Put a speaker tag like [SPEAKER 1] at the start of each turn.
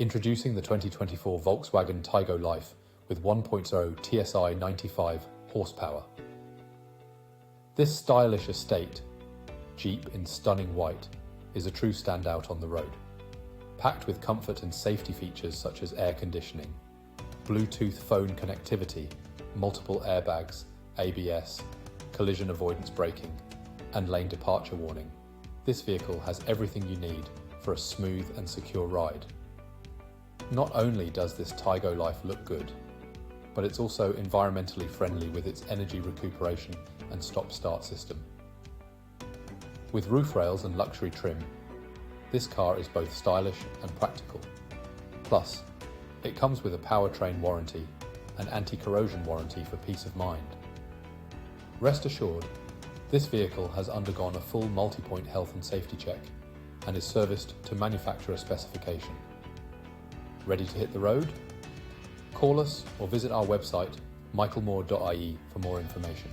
[SPEAKER 1] Introducing the 2024 Volkswagen Taigo Life with 1.0 TSI 95 horsepower. This stylish estate Jeep in stunning white is a true standout on the road. Packed with comfort and safety features such as air conditioning, Bluetooth phone connectivity, multiple airbags, ABS, collision avoidance braking, and lane departure warning, this vehicle has everything you need for a smooth and secure ride. Not only does this Taigo Life look good, but it's also environmentally friendly with its energy recuperation and stop-start system. With roof rails and luxury trim, this car is both stylish and practical. Plus, it comes with a powertrain warranty and anti-corrosion warranty for peace of mind. Rest assured, this vehicle has undergone a full multi-point health and safety check and is serviced to manufacturer specification. Ready to hit the road? Call us or visit our website michaelmoore.ie for more information.